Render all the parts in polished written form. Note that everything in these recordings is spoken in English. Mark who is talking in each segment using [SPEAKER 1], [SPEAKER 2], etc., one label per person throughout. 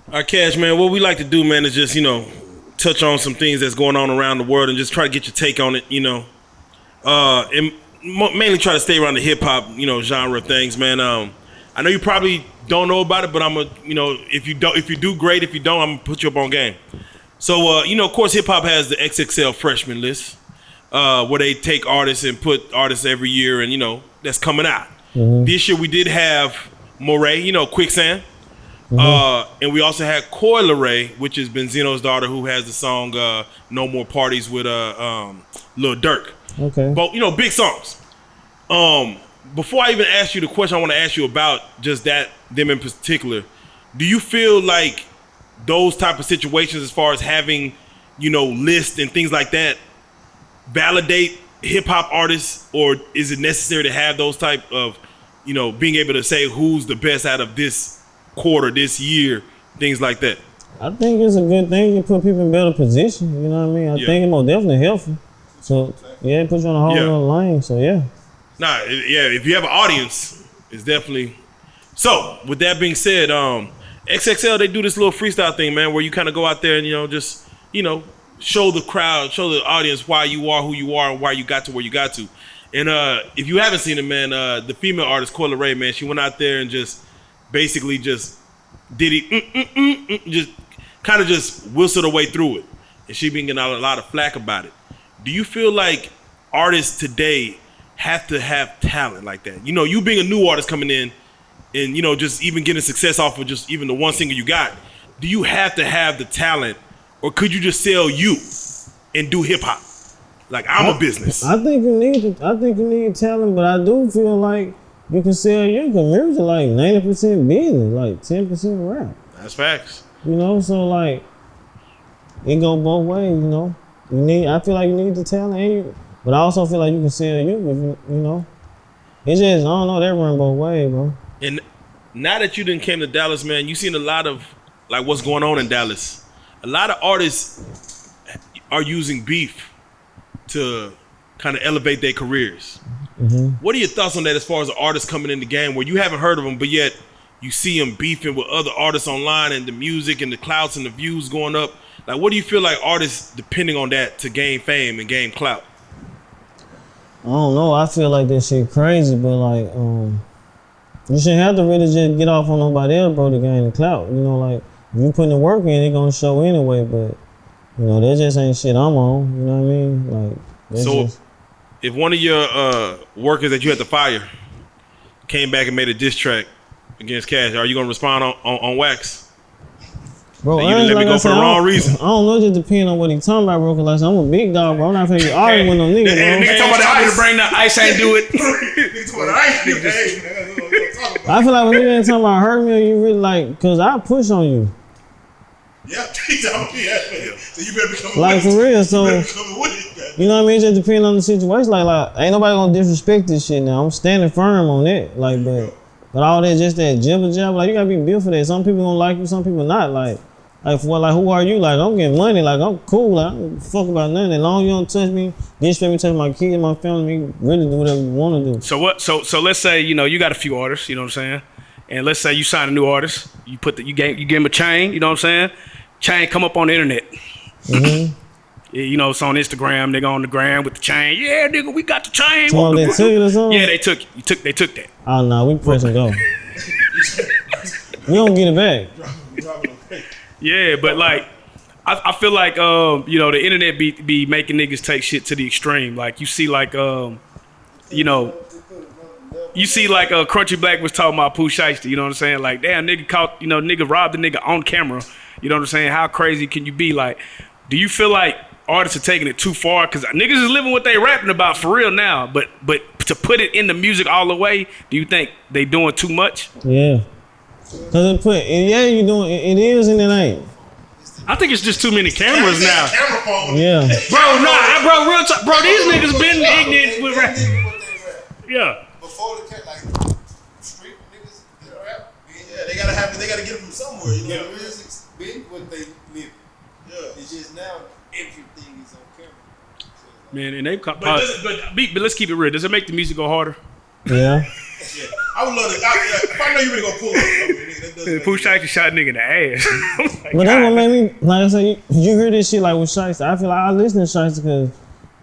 [SPEAKER 1] All right, Cash, man, what we like to do, man, is just, touch on some things that's going on around the world and just try to get your take on it, and mainly try to stay around the hip hop, genre of things, man. I know you probably don't know about it, but if you do, great. If you don't, I'm gonna put you up on game. So, of course, hip hop has the XXL freshman list, where they take artists and put artists every year, and that's coming out. Mm-hmm. This year we did have Moray, Quicksand. Mm-hmm. And we also had Coi Leray, which is Benzino's daughter, who has the song "No More Parties" with Lil Durk.
[SPEAKER 2] Okay.
[SPEAKER 1] But big songs. Before I even ask you the question, I want to ask you about just them in particular. Do you feel like those type of situations, as far as having lists and things like that, validate hip hop artists, or is it necessary to have those type of being able to say who's the best out of this quarter, this year, things like that?
[SPEAKER 2] I think it's a good thing to put people in better position. You know what I mean? I think it's most definitely helpful. So yeah, it puts you on a whole other lane. So yeah.
[SPEAKER 1] Nah, if you have an audience, it's definitely. So with that being said, XXL, they do this little freestyle thing, man, where you kind of go out there and just show the crowd, show the audience why you are who you are and why you got to where you got to. And if you haven't seen it, man, the female artist Coi Leray, man, she went out there and just basically just did it, just kind of just whistled her way through it, and she been getting a lot of flack about it. Do you feel like artists today have to have talent like that? You being a new artist coming in, and just even getting success off of just even the one single you got. Do you have to have the talent, or could you just sell you and do hip hop? Like I'm a business.
[SPEAKER 2] I think you need talent, but I do feel like you can sell your music like 90% business, like 10% rap.
[SPEAKER 1] That's facts.
[SPEAKER 2] So like it go both ways. I feel like you need the talent, but I also feel like you can sell you. It's just I don't know, that run both ways, bro.
[SPEAKER 1] And now that you done came to Dallas, man, you seen a lot of like what's going on in Dallas. A lot of artists are using beef to kind of elevate their careers. Mm-hmm. What are your thoughts on that as far as artists coming in the game where you haven't heard of them, but yet you see them beefing with other artists online and the music and the clouds and the views going up? Like, what do you feel like artists depending on that to gain fame and gain clout?
[SPEAKER 2] I don't know. I feel like that shit crazy, but like, you shouldn't have to really just get off on nobody else, bro, to gain the clout. Like, if you putting the work in, it gonna show anyway, but, that just ain't shit I'm on. You know what I mean? Like, that's
[SPEAKER 1] if one of your workers that you had to fire came back and made a diss track against Cash, are you gonna respond on wax?
[SPEAKER 2] Bro,
[SPEAKER 1] you didn't let me go for the wrong reason.
[SPEAKER 2] I don't know, it just depends on what he talking about, bro. Cause like I'm a big dog, bro. I'm not finna argue with no nigga, bro.
[SPEAKER 3] Nigga talking about the ice. Bring the ice, ain't do it.
[SPEAKER 2] I feel like when nigga ain't talking about hurt me, you really like, cause I push on you.
[SPEAKER 3] Yeah, so you better become
[SPEAKER 2] like for real. So you know what I mean? It just depends on the situation. Like ain't nobody gonna disrespect this shit now. I'm standing firm on it. Like, but all that just that jibber jabber. Like you gotta be built for that. Some people gonna like you, some people not. Like for what? Like who are you? Like I'm getting money. Like I'm cool. Like I don't give a fuck about nothing. As long as you don't touch me, disrespect me, touch my kids, my family, me really do whatever you want to do.
[SPEAKER 3] So what? So let's say you got a few artists. You know what I'm saying? And let's say you sign a new artist. You give him a chain. You know what I'm saying? Chain come up on the internet. Mm-hmm. It's on Instagram. Nigga on the gram with the chain. Yeah, nigga, we got the chain.
[SPEAKER 2] So they took it or something?
[SPEAKER 3] Yeah, they took it. They took that.
[SPEAKER 2] Oh no, we press and go. We don't get it back.
[SPEAKER 3] Yeah, but like, I feel like the internet be making niggas take shit to the extreme. Like you see like you see like Crunchy Black was talking about Pooh Shiesty. You know what I'm saying? Like damn, nigga caught nigga robbed the nigga on camera. You know what I'm saying? How crazy can you be? Like, do you feel like artists are taking it too far? Because niggas is living what they rapping about for real now. But to put it in the music all the way, do you think they doing too much?
[SPEAKER 2] Yeah. Cause you doing it is and it ain't.
[SPEAKER 3] I think it's just too many cameras now.
[SPEAKER 2] Yeah.
[SPEAKER 3] Bro, real talk. Bro, these niggas been ignorant with rap. Yeah.
[SPEAKER 4] Before the cat, like street niggas that rap, they gotta get it from somewhere. Music's been what they live. Yeah. It's just now everything is on camera.
[SPEAKER 3] Man, and they but let's keep it real. Does it make the music go harder?
[SPEAKER 2] Yeah.
[SPEAKER 1] I would love to. If I know you really gonna pull up,
[SPEAKER 3] Pooh Shiesty shot nigga in the ass.
[SPEAKER 2] But that's what made me, like I said, you hear this shit like with Shiesty. I feel like I listen to Shiesty because,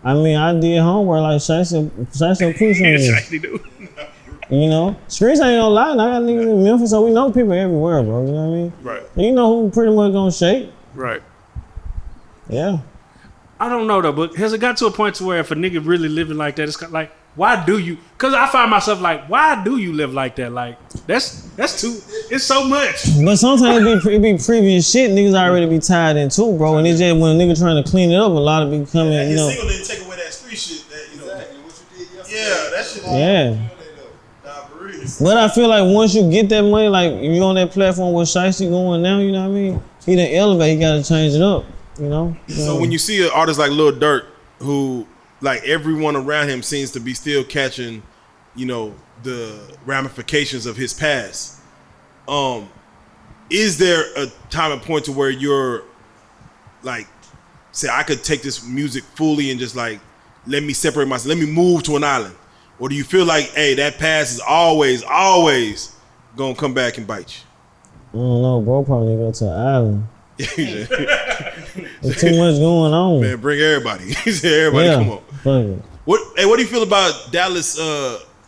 [SPEAKER 2] I mean, I did homework like Shiesty push on this.
[SPEAKER 3] Shiesty do.
[SPEAKER 2] You know? Streets ain't gonna lie. I got niggas in Memphis, so we know people everywhere, bro. You know what I mean?
[SPEAKER 3] Right.
[SPEAKER 2] You know who pretty much gonna shake?
[SPEAKER 3] Right.
[SPEAKER 2] Yeah.
[SPEAKER 5] I don't know though, but has it got to a point to where if a nigga really living like that, it's like, why do you? Because I find myself like, why do you live like that? Like, that's too, it's so much.
[SPEAKER 2] But sometimes it be previous shit niggas already be tied in too, bro. And it's just when a nigga trying to clean it up, a lot of be coming, you know.
[SPEAKER 1] Single didn't take away that street shit that, you know.
[SPEAKER 4] Exactly. What you did yesterday.
[SPEAKER 1] Yeah, that shit.
[SPEAKER 2] Yeah.
[SPEAKER 1] Nah, for real.
[SPEAKER 2] But I feel like once you get that money, like you on that platform where Shiesty going now, you know what I mean? He done elevate, he gotta change it up, you know?
[SPEAKER 1] So when you see an artist like Lil Durk, who like everyone around him seems to be still catching, you know, the ramifications of his past, is there a time and point to where you're like, say, I could take this music fully and just like, let me separate myself, let me move to an island? Or do you feel like, hey, that past is always gonna come back and bite
[SPEAKER 2] I don't know, bro, probably need to go to an island.
[SPEAKER 1] you?
[SPEAKER 2] There's too much going on.
[SPEAKER 1] Man, bring everybody. He said, everybody,
[SPEAKER 2] Yeah,
[SPEAKER 1] come on.
[SPEAKER 2] fuck it.
[SPEAKER 1] What do you feel about Dallas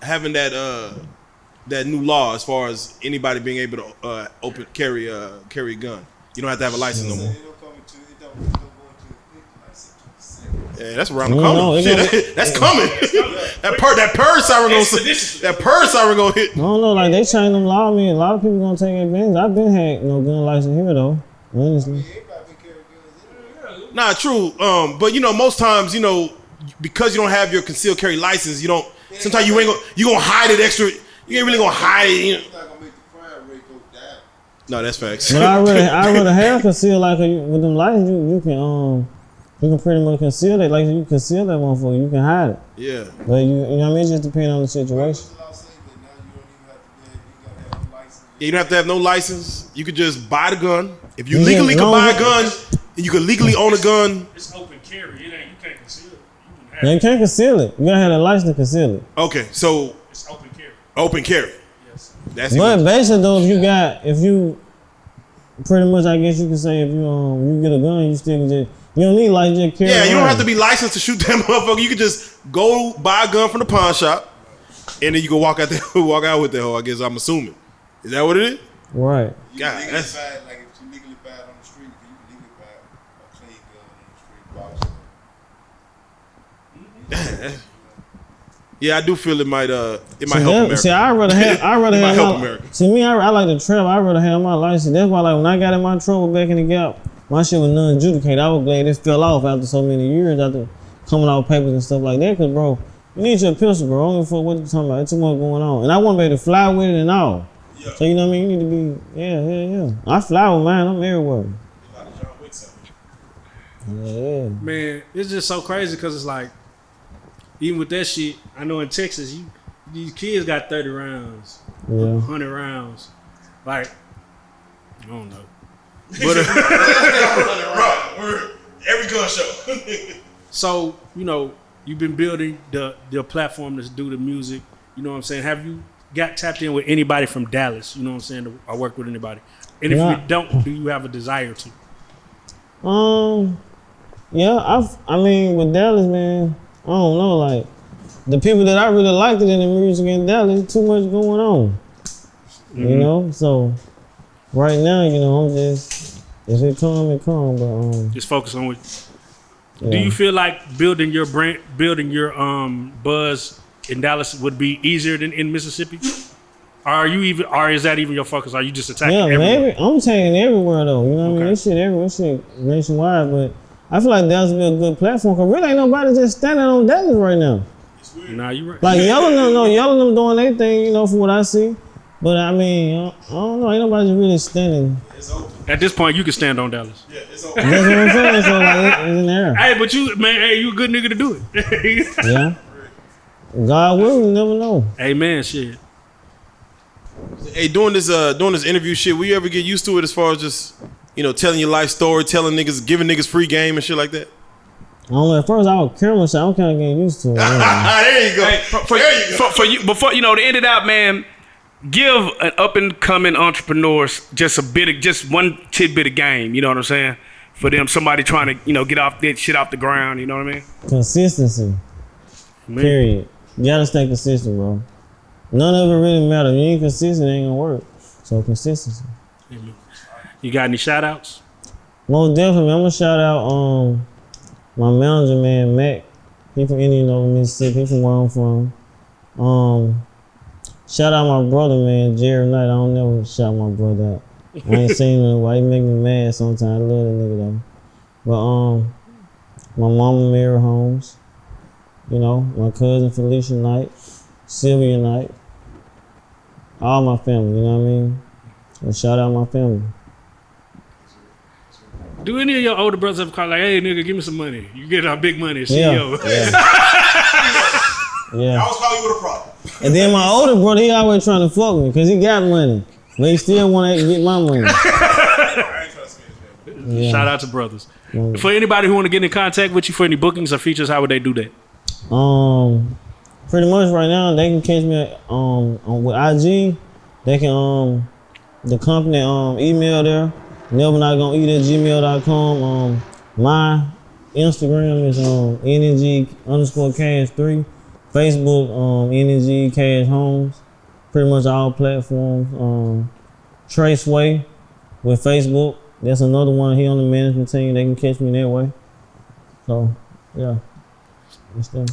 [SPEAKER 1] having that new law as far as anybody being able to carry a gun? You don't have to have a license no more. Yeah, that's around the corner. Shit, that's coming. that purge siren gonna hit.
[SPEAKER 2] I don't know, like they changed them law. I mean, a lot of people gonna take advantage. I've been had no gun license here though, honestly.
[SPEAKER 1] Nah, true. But you know, most times, you know, because you don't have your concealed carry license, you don't. Sometimes you gonna hide it extra. You ain't really gonna hide it. You know?
[SPEAKER 4] It's not gonna make the crime rate go down.
[SPEAKER 1] No, that's facts.
[SPEAKER 2] But I rather have conceal like with them license. You can pretty much conceal it. Like you conceal that motherfucker, you can hide it.
[SPEAKER 1] Yeah.
[SPEAKER 2] But you know what I mean? It just depends on the situation.
[SPEAKER 1] Yeah, you don't have to have no license. You could just buy the gun. If you legally can buy a gun, and you can legally own a gun.
[SPEAKER 5] It's open carry. You can't conceal it.
[SPEAKER 2] You can't conceal it. You gotta have a license to conceal it.
[SPEAKER 1] Okay, so
[SPEAKER 5] It's open carry.
[SPEAKER 1] open carry.
[SPEAKER 5] Yes.
[SPEAKER 1] That's
[SPEAKER 2] But basically though, if you pretty much, I guess you can say if you get a gun, you still can just. You don't need like just carry.
[SPEAKER 1] Yeah, you don't
[SPEAKER 2] around.
[SPEAKER 1] have to be licensed to shoot that motherfucker. You can just go buy a gun from the pawn shop, and then you can walk out with that hoe. I guess I'm assuming. Is that what it is?
[SPEAKER 2] Right.
[SPEAKER 4] You
[SPEAKER 1] God,
[SPEAKER 4] legally
[SPEAKER 1] that's-
[SPEAKER 4] buy it, like if you legally buy it on the street, you can legally buy a clean gun on the street box.
[SPEAKER 1] Yeah, I do feel it might help America.
[SPEAKER 2] See, I rather have
[SPEAKER 1] help
[SPEAKER 2] my,
[SPEAKER 1] America.
[SPEAKER 2] See me, I like to travel. I rather have my license. That's why, like when I got in my trouble back in the Gap, my shit was non-adjudicated. I was glad it fell off after so many years after coming out with papers and stuff like that. Cause bro, you need your pistol, bro. I don't give a fuck what you talking about. There's too much going on, and I want to be able to fly with it and all.
[SPEAKER 1] Yeah.
[SPEAKER 2] So you know what I mean? You need to be, yeah. I fly with mine. I'm everywhere. Yeah.
[SPEAKER 5] Man, it's just so crazy because it's like, even with that shit, I know in Texas, these kids got 30 rounds,
[SPEAKER 2] Yeah.
[SPEAKER 5] 100 rounds. Like, I don't know.
[SPEAKER 1] But every gun show.
[SPEAKER 5] So, you know, you've been building the platform to do the music. You know what I'm saying? Have you got tapped in with anybody from Dallas? You know what I'm saying? I work with anybody. And if
[SPEAKER 2] Yeah.
[SPEAKER 5] you don't, do you have a desire to?
[SPEAKER 2] Yeah, I mean, with Dallas, man, I don't know, like, the people that I really liked it in the music in Dallas, too much going on. You know? So, right now, you know, I'm just, if it come, it come, but,
[SPEAKER 5] Just focus on what.
[SPEAKER 2] yeah.
[SPEAKER 5] Do you feel like building your brand, building your buzz in Dallas would be easier than in Mississippi? Or is that even your focus? Are you just attacking everywhere?
[SPEAKER 2] maybe, I'm taking everywhere, though, you know what I mean?
[SPEAKER 5] Okay.
[SPEAKER 2] This shit everywhere, this shit nationwide, but I feel like Dallas would be a good platform, because really ain't nobody just standing on Dallas right now.
[SPEAKER 5] Nah, you right.
[SPEAKER 2] Like, yelling them doing their thing, you know, from what I see. But I mean, I don't know, ain't nobody really standing.
[SPEAKER 5] At this point, you can stand on Dallas.
[SPEAKER 1] Yeah, it's
[SPEAKER 2] That's what I'm saying, so like, it's in there.
[SPEAKER 5] Hey, but you a good nigga to do it.
[SPEAKER 2] Yeah. God will, you never know.
[SPEAKER 5] Hey, man, shit.
[SPEAKER 1] Hey, doing this interview shit, will you ever get used to it as far as just, you know, telling your life story, telling niggas, giving niggas free game and shit like that?
[SPEAKER 2] I don't know, at first I was camera shot, I'm kind of getting used to it. Yeah.
[SPEAKER 1] There you go.
[SPEAKER 3] Hey, for you, before you know, to end it out, man. give an up and coming entrepreneurs just one tidbit of game. You know what I'm saying? For them, somebody trying to get off that shit off the ground. You know what I mean?
[SPEAKER 2] Consistency. Period. You gotta stay consistent, bro. None of it really matters. If you ain't consistent, it ain't gonna work. So consistency.
[SPEAKER 5] You got any shout outs?
[SPEAKER 2] Most definitely, I'm gonna shout out my manager, man, Mac. He from Indianola, Mississippi. He from where I'm from. Shout out my brother, man, Jerry Knight. I don't never shout my brother out. I ain't seen him in a while. He make me mad sometimes. I love that nigga though. But my mama, Mary Holmes. My cousin Felicia Knight, Sylvia Knight. All my family, you know what I mean? So shout out my family.
[SPEAKER 5] Do any of your older brothers ever call like, hey nigga, give me some money? You get our big money, CEO.
[SPEAKER 2] Yeah.
[SPEAKER 4] I was calling you with a problem.
[SPEAKER 2] And then my older brother, he always trying to fuck me because he got money. But he still want to get my money.
[SPEAKER 4] I ain't trying to spend that.
[SPEAKER 2] Yeah.
[SPEAKER 5] Shout out to brothers.
[SPEAKER 2] Yeah.
[SPEAKER 5] For anybody who want to get in contact with you for any bookings or features, how would they do that?
[SPEAKER 2] Pretty much right now, they can catch me with IG. They can, the company email there, nevernottgonnaeat@gmail.com. My Instagram is NNGE_Kash3. Facebook, NNGE Kash Homes. Pretty much all platforms. Traceway with Facebook. That's another one. He on the management team. They can catch me that way. So, yeah. That's that.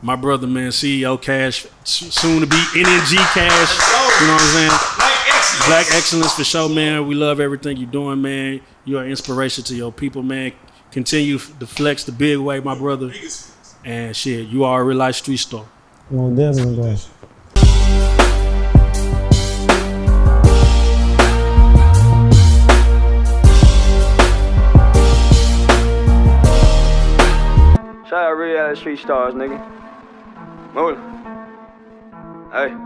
[SPEAKER 5] My brother, man, CEO Kash, soon to be NNGE Kash. You know what I'm saying? Black excellence for sure, man. We love everything you're doing, man. You are an inspiration to your people, man. Continue to flex the big way, my brother. And shit, you are a real life street star.
[SPEAKER 2] Well, definitely, bro.
[SPEAKER 6] Shout out Reallyfe street stars, nigga. Move. Hey.